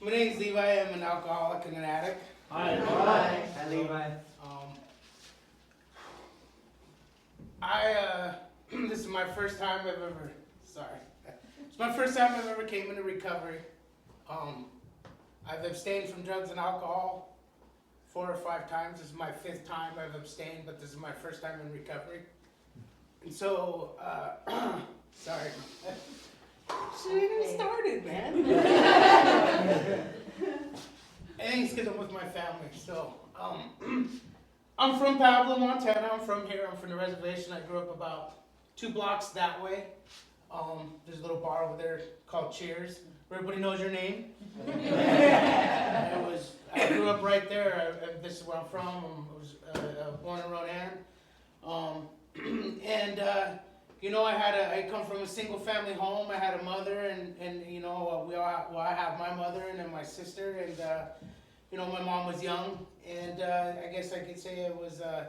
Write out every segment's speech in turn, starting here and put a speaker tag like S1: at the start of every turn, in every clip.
S1: My name's Levi. I'm an alcoholic and an addict.
S2: Hi.
S3: Hi, Levi.
S1: This is my first time I've ever, it's my first time I've ever came into recovery. I've abstained from drugs and alcohol 4 or 5 times. This is my 5th time I've abstained, but this is my first time in recovery. And so, sorry. She ain't even started, man. I think it's because I'm with my family. So, I'm from Pablo, Montana. I'm from here. I'm from the reservation. I grew up about 2 blocks that way. There's a little bar over there called Cheers. Everybody knows your name. I grew up right there. This is where I'm from. I was born in Ronan. I come from a single family home. I had a mother, and I have my mother and then my sister, and my mom was young, and I guess I could say it was, I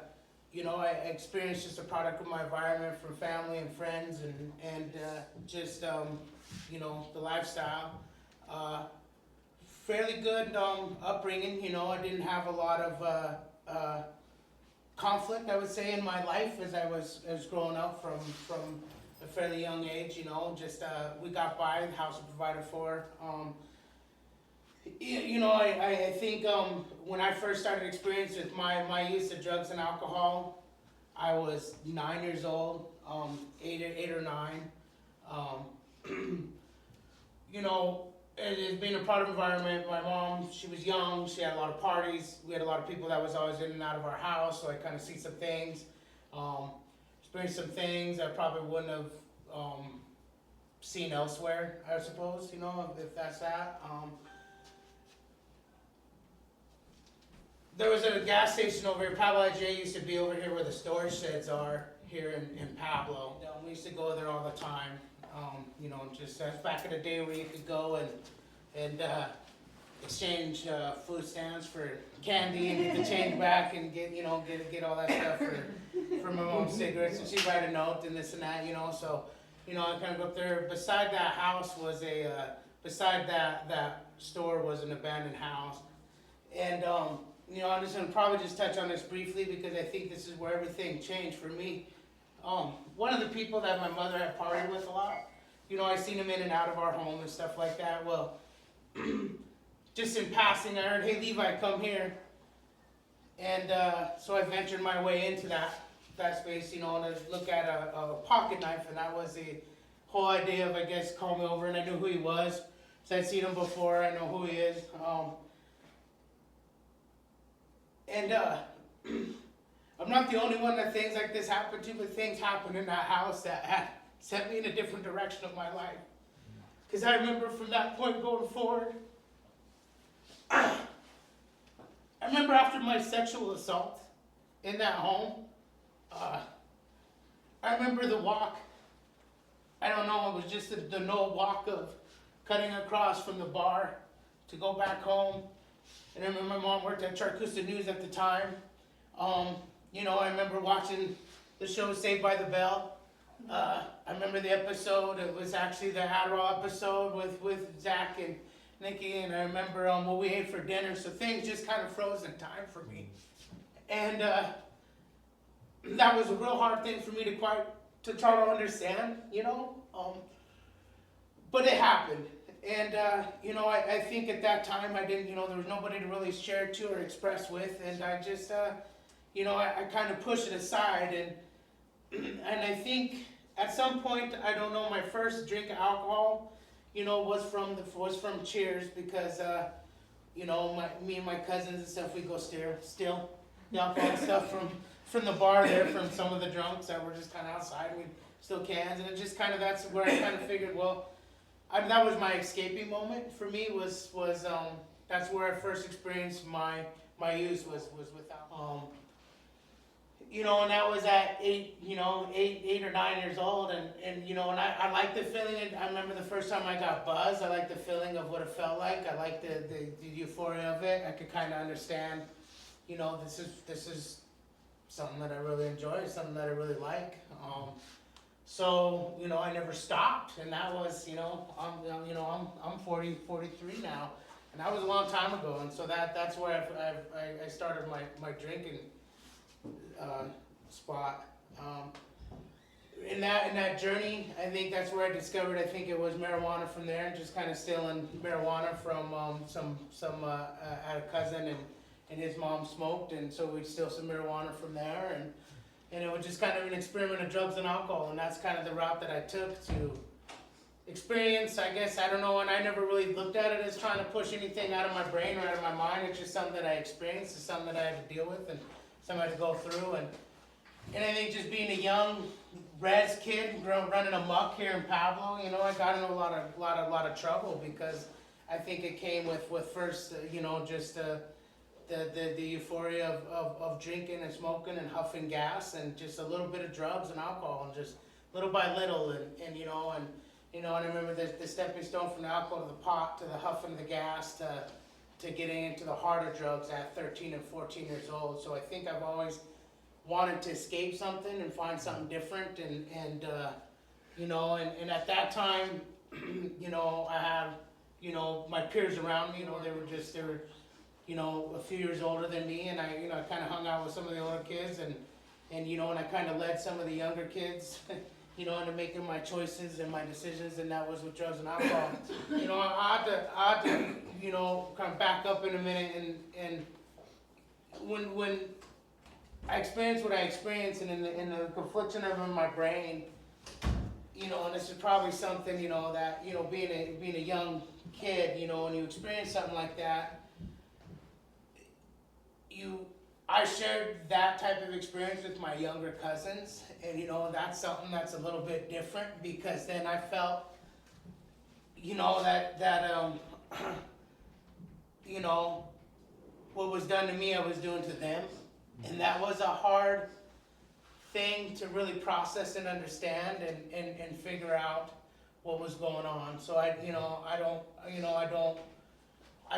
S1: experienced just a product of my environment from family and friends, and the lifestyle. Fairly good upbringing. I didn't have a lot of conflict, I would say, in my life as I was growing up from a fairly young age. We got by, the house was provided for. I think when I first started experiencing my use of drugs and alcohol, I was 9 years old, 8 or 9. It has been a product environment. My mom, she was young, she had a lot of parties, we had a lot of people that was always in and out of our house, so I kind of see some things, experienced some things I probably wouldn't have seen elsewhere, I suppose, if that's that. There was a gas station over here. Pablo J used to be over here where the storage sheds are here in Pablo. We used to go there all the time. Just back in the day where you could go and exchange food stamps for candy and get the change back and get all that stuff for my mom's cigarettes, and she'd write a note and this and that, so I kind of go up there. Beside that house was beside that store was an abandoned house, and I'm just gonna probably just touch on this briefly because I think this is where everything changed for me. One of the people that my mother had partied with a lot, I seen him in and out of our home and stuff like that. Well, just in passing, I heard, "Hey, Levi, come here." And so I ventured my way into that space, and I look at a pocket knife, and that was the whole idea of, I guess, call me over, and I knew who he was. So I'd seen him before, I know who he is. I'm not the only one that things like this happen to, but things happened in that house that had sent me in a different direction of my life. Because I remember from that point going forward, I remember after my sexual assault in that home, I remember the walk. I don't know, it was just the no walk of cutting across from the bar to go back home. And I remember my mom worked at Charcusta News at the time. I remember watching the show Saved by the Bell. I remember the episode, it was actually the Adderall episode with Zach and Nikki, and I remember what we ate for dinner, so things just kind of froze in time for me. And that was a real hard thing for me to try to understand, but it happened. And, I think at that time I didn't, there was nobody to really share to or express with, and I just, I kind of pushed it aside, and I think at some point, I don't know, my first drink of alcohol, was from Cheers, because, me and my cousins and stuff, we go steal the alcohol and stuff from the bar there, from some of the drunks that were just kind of outside, we'd steal cans, and it just kind of, that's where I kind of figured, well, that was my escaping moment for me, was that's where I first experienced my use was with alcohol. And that was at 8 or 9 years old, and I like the feeling. I remember the first time I got buzzed. I like the feeling of what it felt like. I like the euphoria of it. I could kind of understand, this is something that I really enjoy, something that I really like. So, I never stopped, and that was, I'm 43 now, And that was a long time ago, and so that's where I started my drinking spot. In that journey, I think that's where I discovered, I think it was marijuana from there, and just kind of stealing marijuana from I had a cousin, and his mom smoked, and so we'd steal some marijuana from there, and it was just kind of an experiment of drugs and alcohol, and that's kind of the route that I took to experience, I guess, I don't know, and I never really looked at it as trying to push anything out of my brain or out of my mind. It's just something that I experienced, it's something that I had to deal with, and something I had to go through, and I think just being a young res kid, running amok here in Pablo, you know, I got into a lot of trouble because I think it came with first, you know, just the euphoria of drinking and smoking and huffing gas and just a little bit of drugs and alcohol, and just little by little, and you know, and I remember the stepping stone from the alcohol to the pot to the huffing the gas to getting into the harder drugs at 13 and 14 years old. So I think I've always wanted to escape something and find something different, and you know, and at that time, you know, I had, you know, my peers around me, you know, they were, you know, a few years older than me, and I, you know, I kind of hung out with some of the older kids, and you know, and I kind of led some of the younger kids, you know, into making my choices and my decisions, and that was with drugs and alcohol. You know, I had to, you know, kind of back up in a minute, and when I experienced what I experienced, and in the confliction of in my brain, you know, and this is probably something, you know, that, you know, being a young kid, you know, when you experience something like that, I shared that type of experience with my younger cousins, and you know, that's something that's a little bit different, because then I felt, you know, that you know, what was done to me, I was doing to them, and that was a hard thing to really process and understand and figure out what was going on. So I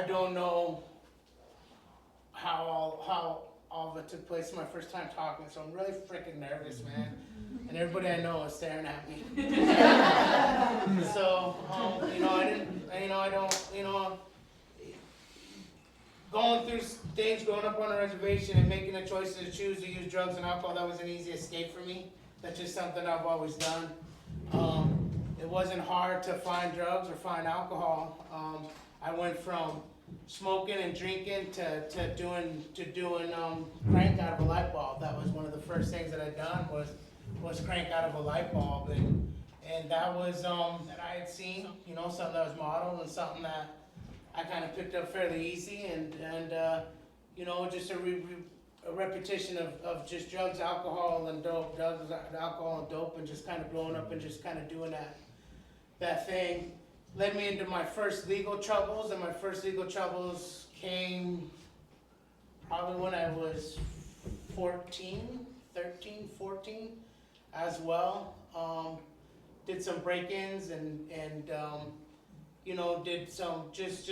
S1: don't know how all of it took place. It's my first time talking, so I'm really freaking nervous, man. And everybody I know is staring at me. So, you know, going through things, growing up on a reservation and making a choice to choose to use drugs and alcohol, that was an easy escape for me. That's just something I've always done. It wasn't hard to find drugs or find alcohol. I went from smoking and drinking to doing crank out of a light bulb. That was one of the first things that I'd done was crank out of a light bulb, and that was that I had seen, you know, something that was modeled and something that I kind of picked up fairly easy, and you know, just a repetition of just drugs, alcohol, and dope, drugs, alcohol, and dope, and just kind of growing up and just kind of doing that thing led me into my first legal troubles, and my first legal troubles came probably when I was 13, 14 as well. Did some break-ins and you know, did some just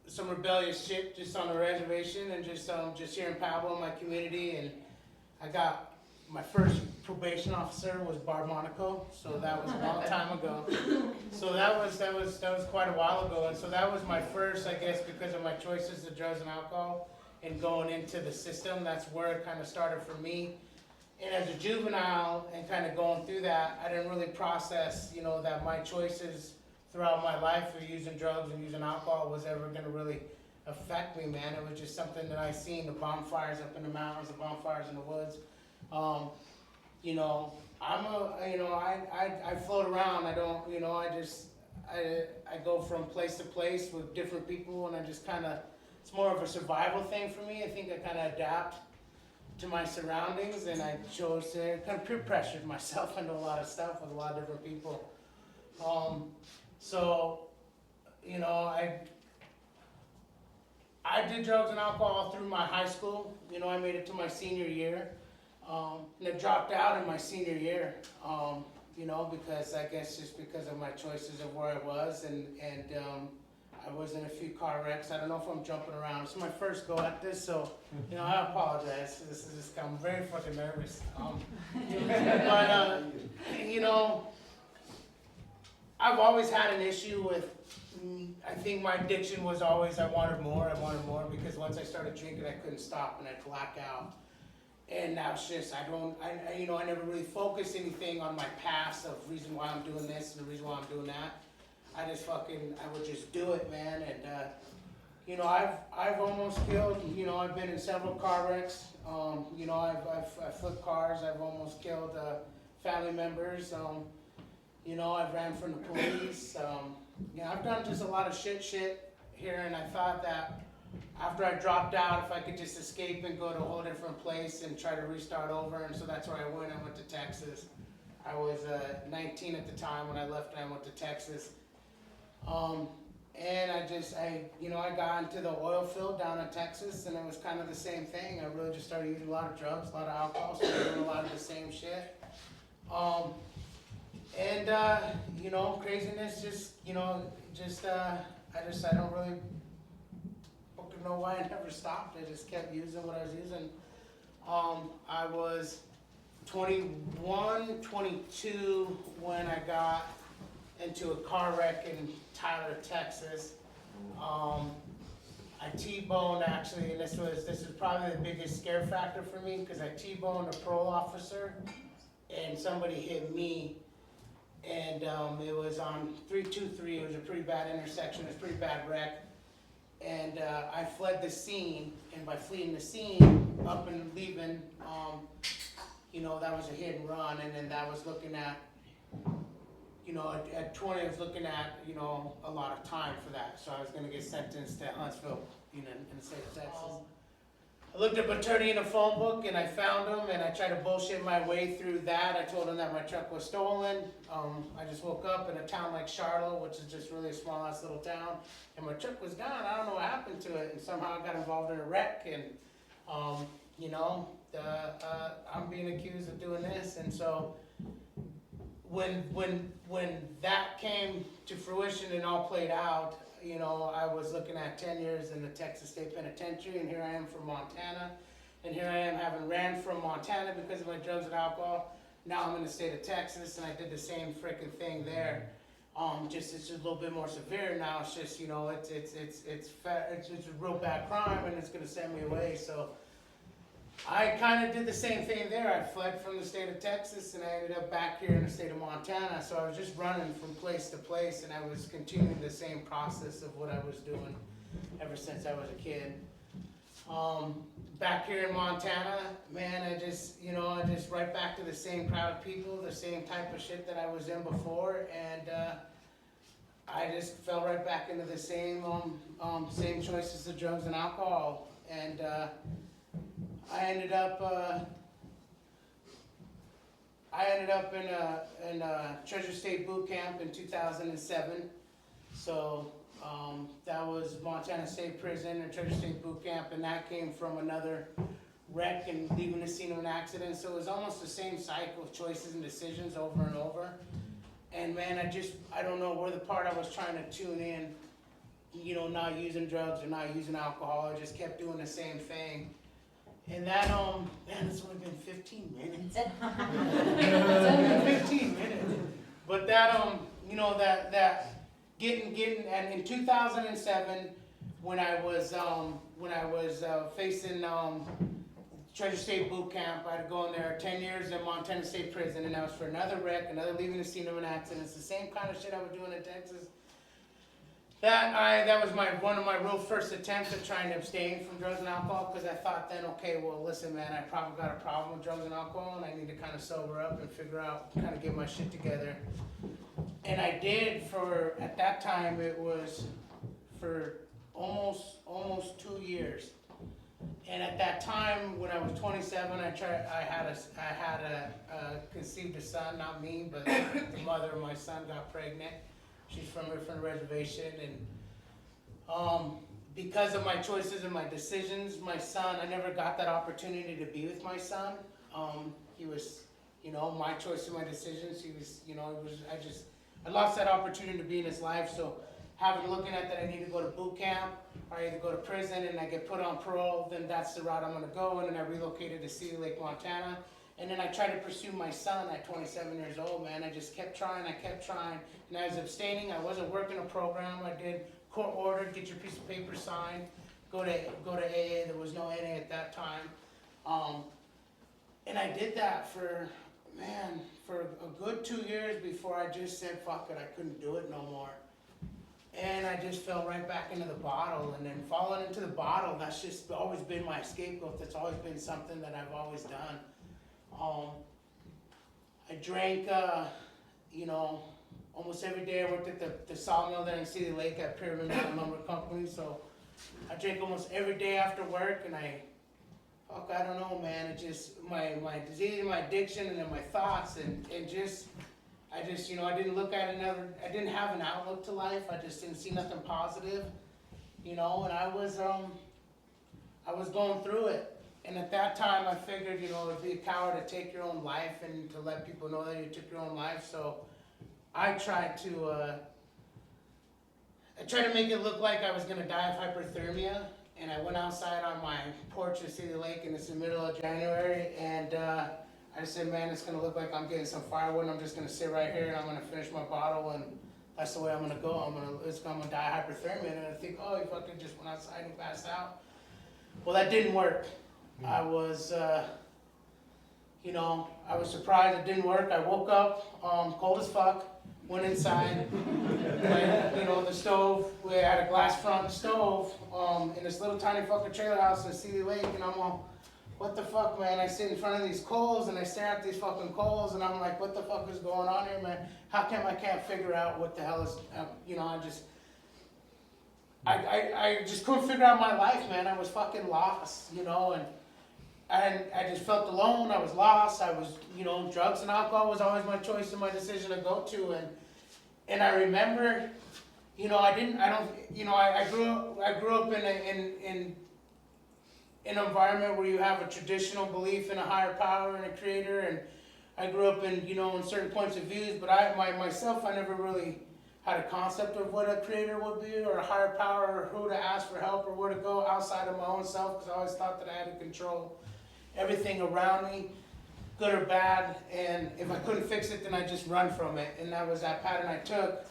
S1: some rebellious shit just on the reservation, and just here in Pablo, in my community. And I got my first probation officer was Barb Monaco, so that was a long time ago. So that was quite a while ago, and so that was my first, I guess, because of my choices of drugs and alcohol and going into the system. That's where it kind of started for me. And as a juvenile and kind of going through that, I didn't really process, you know, that my choices throughout my life of using drugs and using alcohol was ever going to really affect me, man. It was just something that I seen, the bonfires up in the mountains, the bonfires in the woods. You know, I float around. I don't, you know, I go from place to place with different people, and I just kind of, it's more of a survival thing for me. I think I kind of adapt to my surroundings, and I chose to kind of peer pressured myself into a lot of stuff with a lot of different people. So, you know, I did drugs and alcohol through my high school. You know, I made it to my senior year. And I dropped out in my senior year, you know, because I guess just because of my choices of where I was, and I was in a few car wrecks. I don't know if I'm jumping around. It's my first go at this, so, you know, I apologize. This is just, I'm very fucking nervous. But, you know, I've always had an issue with I think my addiction was always I wanted more, because once I started drinking, I couldn't stop and I'd black out. And now it's just, I never really focused anything on my past of reason why I'm doing this and the reason why I'm doing that. I would just do it, man. And, I've almost killed, I've been in several car wrecks. I've flipped cars. I've almost killed family members. I've ran from the police. I've done just a lot of shit here, and I thought that after I dropped out, if I could just escape and go to a whole different place and try to restart over, and so that's where I went. I went to Texas. I was 19 at the time when I left, and I went to Texas. And I got into the oil field down in Texas, and it was kind of the same thing. I really just started using a lot of drugs, a lot of alcohol, started doing a lot of the same shit. Craziness I don't really fucking know why I never stopped. I just kept using what I was using. I was 21, 22 when I got into a car wreck in Tyler, Texas. I T-boned actually, and this is probably the biggest scare factor for me, because I T-boned a parole officer and somebody hit me, and it was on 323. It was a pretty bad intersection. It was a pretty bad wreck, and I fled the scene, and by fleeing the scene up and leaving, that was a hit and run, and then that was looking at, at 20, I was looking at, a lot of time for that. So I was going to get sentenced to Huntsville, in the state of Texas. I looked up attorney in a phone book, and I found him, and I tried to bullshit my way through that. I told him that my truck was stolen. I just woke up in a town like Charlotte, which is just really a small-ass little town, and my truck was gone. I don't know what happened to it, and somehow I got involved in a wreck, and, I'm being accused of doing this, and so when that came to fruition and all played out, I was looking at 10 years in the Texas State Penitentiary, and here I am from Montana, and here I am having ran from Montana because of my drugs and alcohol. Now I'm in the state of Texas, and I did the same freaking thing there. It's just a little bit more severe now. It's just, it's a real bad crime, and it's gonna send me away. So I kind of did the same thing there. I fled from the state of Texas, and I ended up back here in the state of Montana. So I was just running from place to place, and I was continuing the same process of what I was doing ever since I was a kid. Back here in Montana, man, I just right back to the same crowd of people, the same type of shit that I was in before, and I just fell right back into the same choices of drugs and alcohol, and I ended up in a Treasure State boot camp in 2007. So that was Montana State Prison and Treasure State boot camp, and that came from another wreck and leaving the scene of an accident. So it was almost the same cycle of choices and decisions over and over. And man, I don't know where the part I was trying to tune in, not using drugs or not using alcohol. I just kept doing the same thing. And that, man, it's only been 15 minutes. It's only 15 minutes. But that, that getting, and in 2007, when I was facing Treasure State boot camp, I had to go in there 10 years in Montana State Prison, and that was for another wreck, another leaving the scene of an accident. It's the same kind of shit I was doing in Texas. That was one of my real first attempts at trying to abstain from drugs and alcohol, because I thought then, okay, well, listen, man, I probably got a problem with drugs and alcohol, and I need to kind of sober up and figure out, kind of get my shit together. And I did at that time, it was for almost 2 years. And at that time, when I was 27, I had conceived a son, not me, but the mother of my son got pregnant. She's from the reservation, and because of my choices and my decisions, my son, I never got that opportunity to be with my son. He was, my choice and my decisions. He was, I lost that opportunity to be in his life. So looking at that, I need to go to boot camp, or I either go to prison and I get put on parole, then that's the route I'm gonna go. And then I relocated to Cedar Lake, Montana, And then I tried to pursue my son at 27 years old, man. I just kept trying, and I was abstaining. I wasn't working a program. I did court ordered, get your piece of paper signed, go to AA. There was no NA at that time. And I did that for a good 2 years before I just said, fuck it, I couldn't do it no more. And I just fell right back into the bottle, and then falling into the bottle, that's just always been my scapegoat. That's always been something that I've always done. I drank, almost every day. I worked at the sawmill there in City Lake at Pyramid Metal Lumber Company, so I drank almost every day after work, and I don't know, man, it just, my disease, my addiction, and then my thoughts, I didn't look at I didn't have an outlook to life. I just didn't see nothing positive, and I was going through it. And at that time, I figured, it'd be a coward to take your own life and to let people know that you took your own life. So I tried to make it look like I was gonna die of hypothermia. And I went outside on my porch in City Lake, and it's the middle of January. And I said, man, it's gonna look like I'm getting some firewood, and I'm just gonna sit right here, and I'm gonna finish my bottle, and that's the way I'm gonna go. I'm gonna die of hypothermia. And I think, oh, you fucking just went outside and passed out. Well, that didn't work. I was, I was surprised it didn't work. I woke up, cold as fuck, went inside, the stove, we had a glass front stove, in this little tiny fucking trailer house in City Lake, and I'm all, what the fuck, man? I sit in front of these coals, and I stare at these fucking coals, and I'm like, what the fuck is going on here, man? How come I can't figure out what the hell is, I just couldn't figure out my life, man. I was fucking lost, and I just felt alone. I was lost. I was, drugs and alcohol was always my choice and my decision to go to. And I remember, I grew up in an environment where you have a traditional belief in a higher power and a creator. And I grew up in, in certain points of views, but I never really had a concept of what a creator would be, or a higher power, or who to ask for help, or where to go outside of my own self, because I always thought that I had to control everything around me, good or bad, and if I couldn't fix it, then I just run from it, and that was that pattern I took.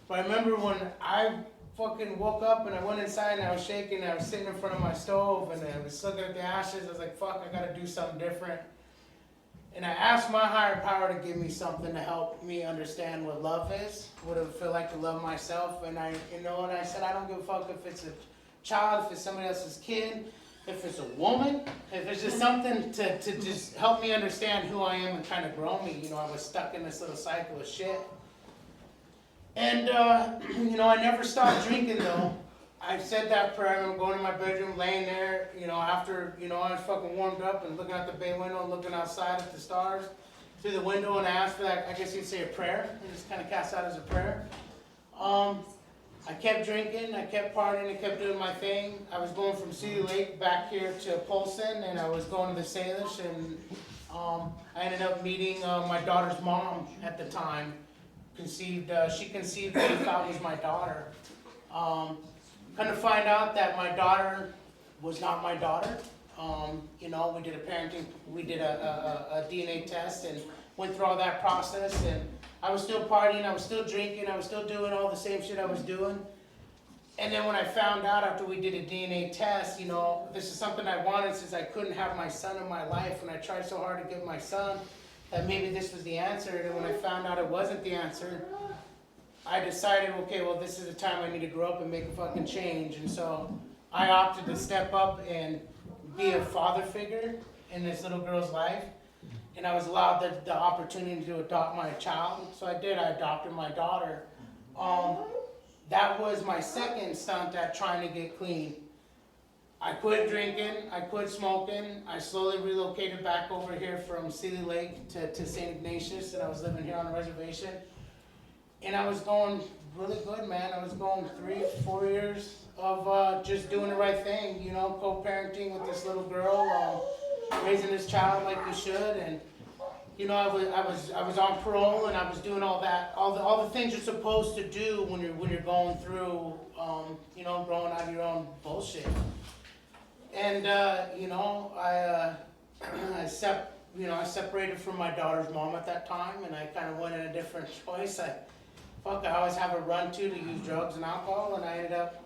S1: But I remember when I fucking woke up and I went inside and I was shaking, and I was sitting in front of my stove, and I was looking at the ashes. I was like, fuck, I gotta do something different. And I asked my higher power to give me something to help me understand what love is, what it would feel like to love myself. And I said, I don't give a fuck if it's a child, if it's somebody else's kid, if it's a woman, if it's just something to just help me understand who I am and kind of grow me. I was stuck in this little cycle of shit. And, I never stopped drinking though. I said that prayer, and I'm going to my bedroom, laying there, after, I was fucking warmed up and looking out the bay window and looking outside at the stars through the window, and I asked for that, I guess you'd say a prayer, and just kind of cast out as a prayer. I kept drinking, I kept partying, I kept doing my thing. I was going from City Lake back here to Polson, and I was going to the Salish, and I ended up meeting my daughter's mom at the time. She conceived what he thought was my daughter. Kind of find out that my daughter was not my daughter. We did a DNA test and went through all that process, and I was still partying, I was still drinking, I was still doing all the same shit I was doing. And then when I found out after we did a DNA test, this is something I wanted since I couldn't have my son in my life, and I tried so hard to get my son, that maybe this was the answer. And when I found out it wasn't the answer, I decided, okay, well, this is the time I need to grow up and make a fucking change. And so I opted to step up and be a father figure in this little girl's life. And I was allowed the opportunity to adopt my child. So I did, I adopted my daughter. That was my second stunt at trying to get clean. I quit drinking, I quit smoking. I slowly relocated back over here from City Lake to St. Ignatius, and I was living here on a reservation. And I was going really good, man. I was going 3-4 years of just doing the right thing, co-parenting with this little girl, raising this child like we should. And I was on parole, and I was doing all that, all the things you're supposed to do when you're going through, growing out of your own bullshit. And I you know, I separated from my daughter's mom at that time, and I kind of went in a different choice. I always have a run to use drugs and alcohol, and I ended up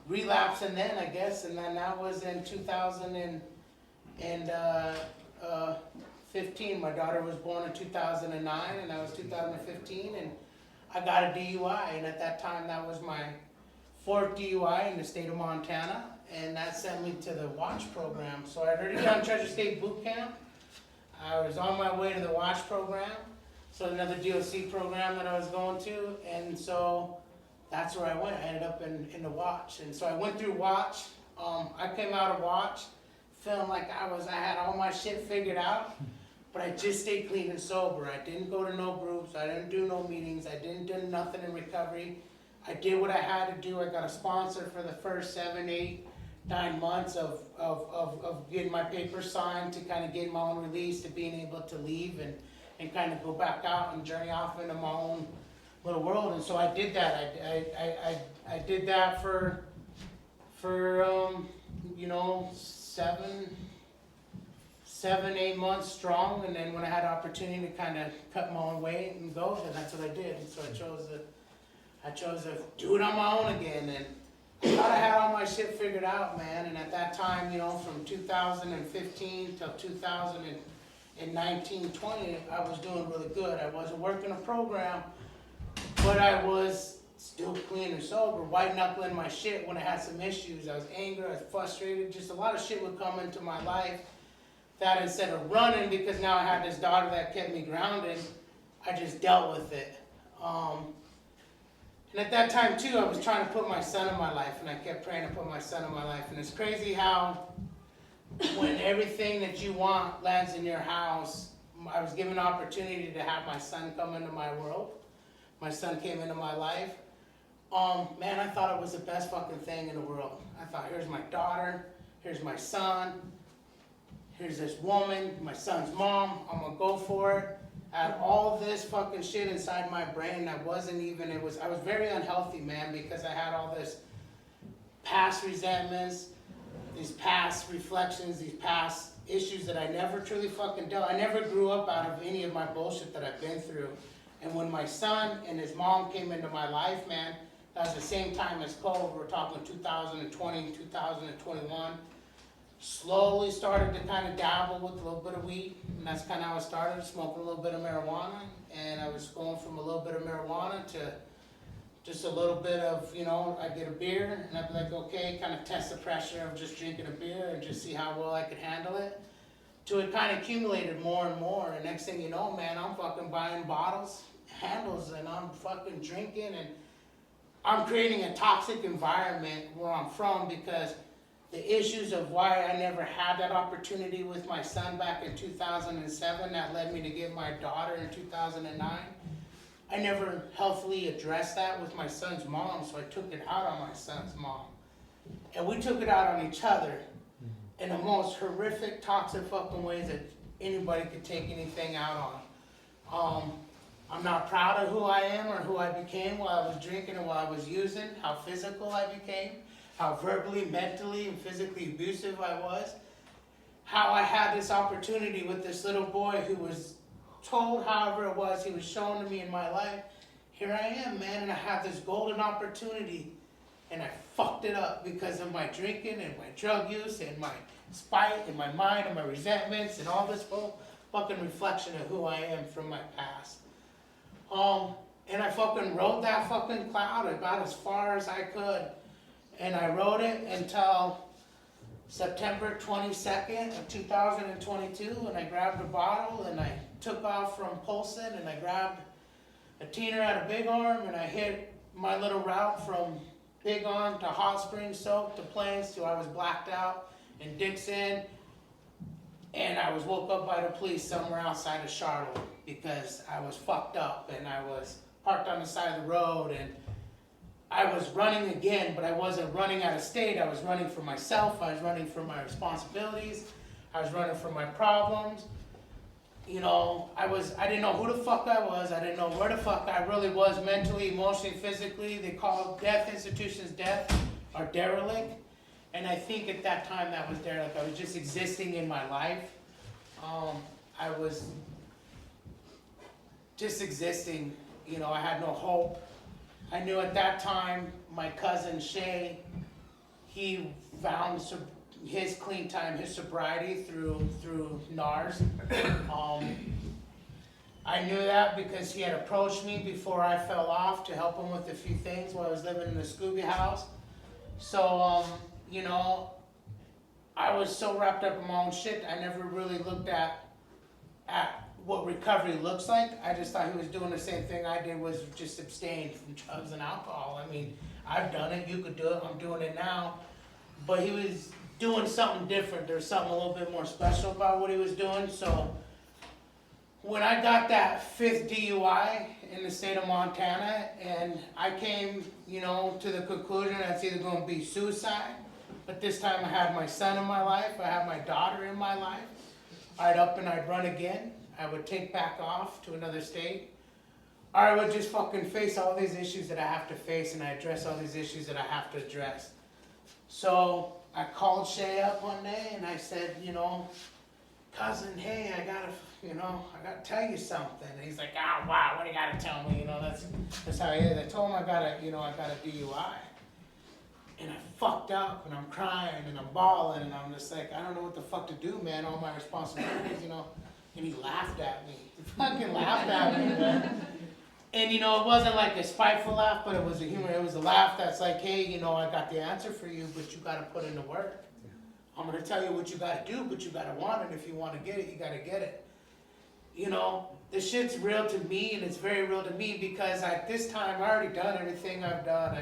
S1: relapsing then, I guess, and then that was in 2015. My daughter was born in 2009, and that was 2015, and I got a DUI, and at that time, that was my 4th DUI in the state of Montana, and that sent me to the WATCH program. So I'd already done Treasure State Boot Camp. I was on my way to the WATCH program, so another DOC program that I was going to, and so that's where I went. I ended up in the WATCH, and so I went through WATCH. I came out of WATCH feeling like I had all my shit figured out, but I just stayed clean and sober. I didn't go to no groups, I didn't do no meetings, I didn't do nothing in recovery. I did what I had to do. I got a sponsor for the first 7, 8, 9 months of getting my papers signed, to kind of get my own release, to being able to leave and kind of go back out and journey off into my own little world. And so I did that. I did that for you know, 7, 8 months strong, and then when I had an opportunity to kind of cut my own weight and go, then that's what I did. And so I chose to do it on my own again, and I thought I had all my shit figured out, man. And at that time, you know, from 2015 till 2019, 20, I was doing really good. I wasn't working a program, but I was still clean and sober, white knuckling my shit when I had some issues. I was angry, I was frustrated, just a lot of shit would come into my life that instead of running, because now I had this daughter that kept me grounded, I just dealt with it. And at that time too, I was trying to put my son in my life, and I kept praying to put my son in my life. And it's crazy how when everything that you want lands in your house, I was given an opportunity to have my son come into my world. My son came into my life. Man, I thought it was the best fucking thing in the world. I thought, here's my daughter, here's my son, here's this woman, my son's mom, I'm gonna go for it. I had all this fucking shit inside my brain that wasn't even, I was very unhealthy, man, because I had all this past resentments, these past reflections, these past issues that I never truly fucking dealt. I never grew up out of any of my bullshit that I've been through. And when my son and his mom came into my life, man, that was the same time as COVID. We're talking 2020, 2021. Slowly started to kind of dabble with a little bit of weed, and that's kind of how I started, smoking a little bit of marijuana. And I was going from a little bit of marijuana to just a little bit of, you know, I'd get a beer, and I'd be like, okay, kind of test the pressure of just drinking a beer and just see how well I could handle it. So it kind of accumulated more and more, and next thing you know, man, I'm fucking buying bottles, handles, and I'm fucking drinking, and I'm creating a toxic environment where I'm from, because the issues of why I never had that opportunity with my son back in 2007 that led me to get my daughter in 2009, I never healthily addressed that with my son's mom, so I took it out on my son's mom. And we took it out on each other in the most horrific, toxic fucking ways that anybody could take anything out on. I'm not proud of who I am or who I became while I was drinking and while I was using, how physical I became, how verbally, mentally, and physically abusive I was, how I had this opportunity with this little boy who was told however it was, he was shown to me in my life. Here I am, man, and I have this golden opportunity, and I fucked it up because of my drinking and my drug use and my spite and my mind and my resentments and all this fucking reflection of who I am from my past. And I fucking rode that fucking cloud about as far as I could. And I rode it until September 22nd of 2022, and I grabbed a bottle and I took off from Polson, and I grabbed a teener out of Big Arm, and I hit my little route from Big Arm to Hot Springs, Soap to Plains, till I was blacked out in Dixon, and I was woke up by the police somewhere outside of Charlotte because I was fucked up, and I was parked on the side of the road, and I was running again, but I wasn't running out of state. I was running for myself. I was running for my responsibilities. I was running from my problems. You know, I didn't know who the fuck I was. I didn't know where the fuck I really was mentally, emotionally, physically. They call death institutions death or derelict. And I think at that time that was derelict. I was just existing in my life. I was just existing, you know, I had no hope. I knew at that time, my cousin Shay, he found his clean time, his sobriety through NARSS. I knew that because he had approached me before I fell off to help him with a few things while I was living in the Scooby house. So, you know, I was so wrapped up in my own shit, I never really looked at what recovery looks like. I just thought he was doing the same thing I did, was just abstain from drugs and alcohol. I mean, I've done it, you could do it, I'm doing it now. But he was doing something different. There's something a little bit more special about what he was doing. So when I got that 5th DUI in the state of Montana, and I came, you know, to the conclusion that's either going to be suicide, but this time I had my son in my life, I had my daughter in my life. I'd up and I'd run again. I would take back off to another state. Or I would just fucking face all these issues that I have to face, and I address all these issues that I have to address. So I called Shay up one day and I said, you know, cousin, hey, I gotta tell you something. And he's like, oh wow, what do you gotta tell me? You know, that's how he is. I told him I got a DUI. And I fucked up and I'm crying and I'm bawling and I'm just like, I don't know what the fuck to do, man, all my responsibilities, you know. And he laughed at me. He fucking laughed at me, man. And you know, it wasn't like a spiteful laugh, but it was a humor. It was a laugh that's like, hey, you know, I got the answer for you, but you gotta put in the work. I'm gonna tell you what you gotta do, but you gotta want it. If you wanna get it, you gotta get it. You know, this shit's real to me, and it's very real to me because at this time, I already done everything I've done.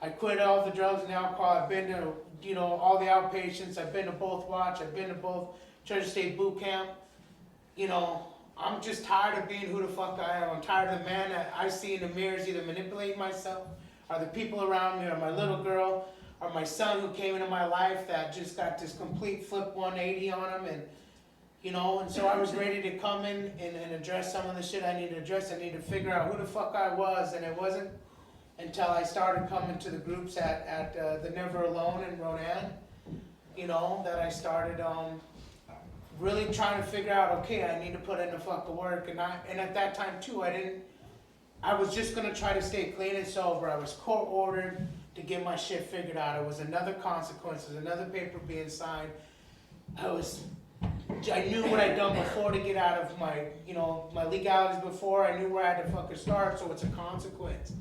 S1: I quit all the drugs and alcohol. I've been to, you know, all the outpatients. I've been to both watch. I've been to both Church State boot camp. You know, I'm just tired of being who the fuck I am. I'm tired of the man that I see in the mirrors either manipulating myself, or the people around me, or my little girl, or my son who came into my life that just got this complete flip 180 on him. And you know, and so I was ready to come in and address some of the shit I needed to address. I needed to figure out who the fuck I was, and it wasn't until I started coming to the groups at the Never Alone in Ronan, you know, that I started really trying to figure out, okay, I need to put in the fucking work. And at that time too, I was just gonna try to stay clean and sober. I was court ordered to get my shit figured out. It was another consequence, another paper being signed. I knew what I'd done before to get out of my, you know, my legalities before. I knew where I had to fucking start, so it's a consequence.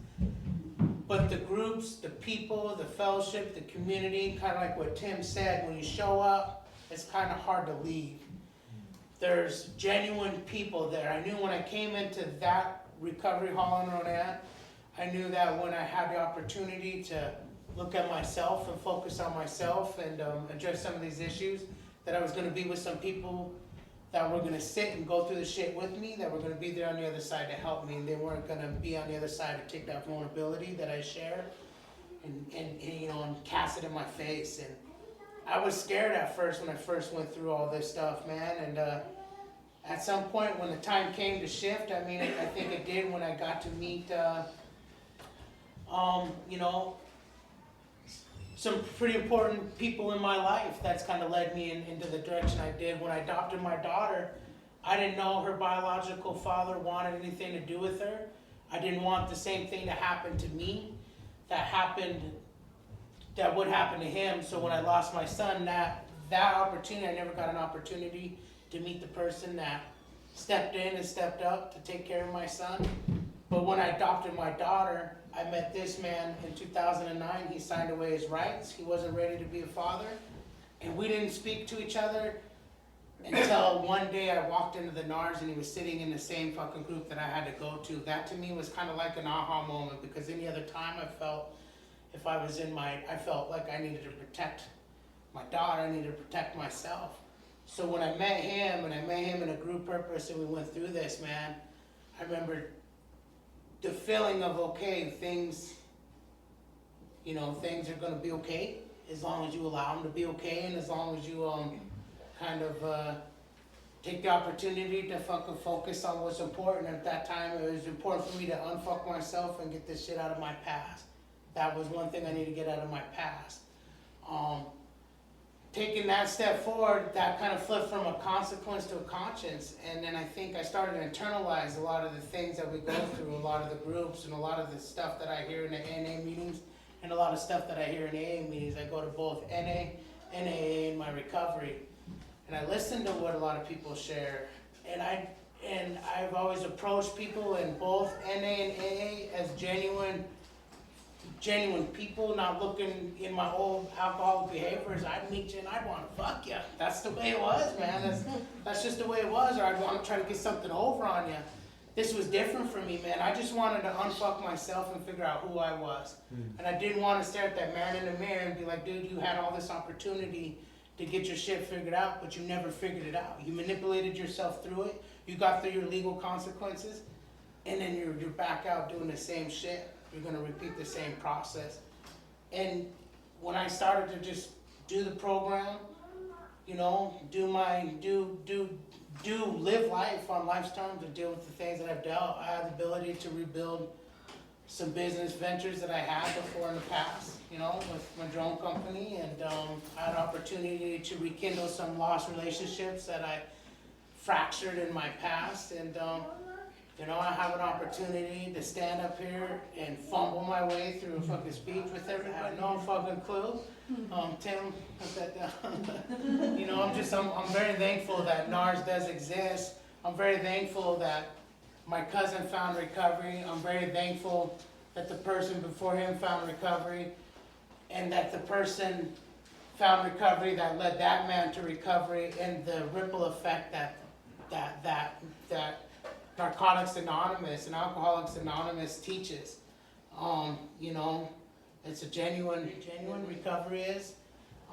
S1: But the groups, the people, the fellowship, the community, kind of like what Tim said, when you show up, it's kind of hard to leave. There's genuine people there. I knew when I came into that recovery hall in Ronan, I knew that when I had the opportunity to look at myself and focus on myself and address some of these issues, that I was going to be with some people that were going to sit and go through the shit with me, that were going to be there on the other side to help me, and they weren't going to be on the other side to take that vulnerability that I share and you know, and cast it in my face. And I was scared at first when I first went through all this stuff, man. And at some point when the time came to shift, I mean, I think it did when I got to meet, you know, some pretty important people in my life. That's kind of led me into the direction I did. When I adopted my daughter, I didn't know her biological father wanted anything to do with her. I didn't want the same thing to happen to me that would happen to him. So when I lost my son, that opportunity, I never got an opportunity to meet the person that stepped in and stepped up to take care of my son. But when I adopted my daughter, I met this man in 2009. He signed away his rights. He wasn't ready to be a father. And we didn't speak to each other until one day I walked into the NARSS and he was sitting in the same fucking group that I had to go to. That to me was kind of like an aha moment, because any other time I felt I felt like I needed to protect my daughter, I needed to protect myself. So when I met him, and I met him in a group purpose and we went through this, man, I remember the feeling of, okay, things are gonna be okay as long as you allow them to be okay, and as long as you take the opportunity to fucking focus on what's important. At that time, it was important for me to unfuck myself and get this shit out of my past. That was one thing I need to get out of my past. taking that step forward, that kind of flipped from a consequence to a conscience. And then I think I started to internalize a lot of the things that we go through, a lot of the groups and a lot of the stuff that I hear in the NA meetings and a lot of stuff that I hear in AA meetings. I go to both NA, NAA in my recovery. And I listen to what a lot of people share. And I've always approached people in both NA and AA as genuine people, not looking in my old alcoholic behaviors. I'd meet you and I'd want to fuck you. That's the way it was, man. That's just the way it was. Or I'd want to try to get something over on you. This was different for me, man. I just wanted to unfuck myself and figure out who I was. And I didn't want to stare at that man in the mirror and be like, dude, you had all this opportunity to get your shit figured out, but you never figured it out. You manipulated yourself through it. You got through your legal consequences, and then you're back out doing the same shit. You're gonna repeat the same process. And when I started to just do the program, you know, live life on life's terms and deal with the things that I've dealt, I had the ability to rebuild some business ventures that I had before in the past, you know, with my drone company, and I had an opportunity to rekindle some lost relationships that I fractured in my past, and you know, I have an opportunity to stand up here and fumble my way through a fucking speech with everybody. I have no fucking clue. Tim, put that down. You know, I'm very thankful that NARSS does exist. I'm very thankful that my cousin found recovery. I'm very thankful that the person before him found recovery, and that the person found recovery that led that man to recovery, and the ripple effect that Narcotics Anonymous and Alcoholics Anonymous teaches. You know, it's a genuine recovery is.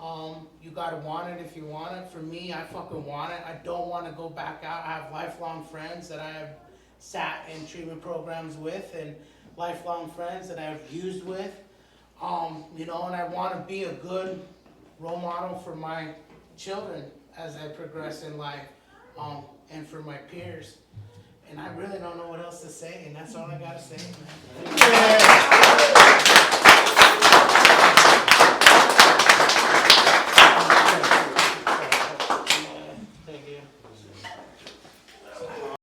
S1: You gotta want it if you want it. For me, I fucking want it. I don't want to go back out. I have lifelong friends that I have sat in treatment programs with, and lifelong friends that I've used with. You know, and I want to be a good role model for my children as I progress in life, and for my peers. And I really don't know what else to say, and that's all I gotta say, man.